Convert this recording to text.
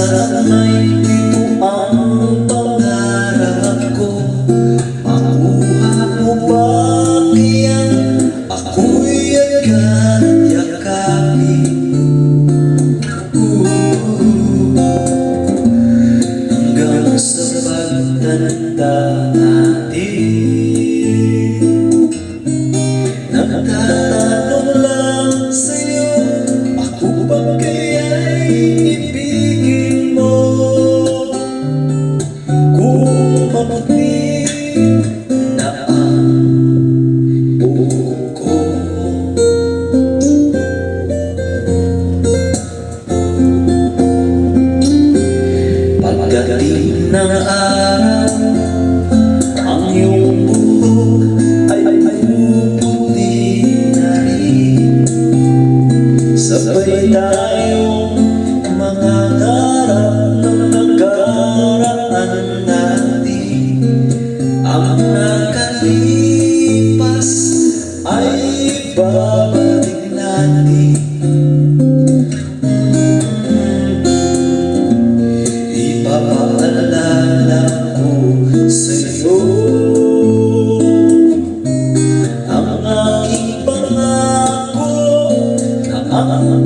sana'y ito ang pangarap ko. Makuha mo ba kayang ako'y agad yakapin? Hanggang sa pagtanda natin, nagtatanong lang sa'yo, ako ba kaya'y ibigin mo? Kung mabuti na ang buko. Pagdating ng araw, ang iyong buhok ay puputi na rin. Sabay tayong mga ngarap ng nakaraan natin. Ang nakalipas ay babalik natin. Ipapaalala ko sa'yo ang aking pangako na ang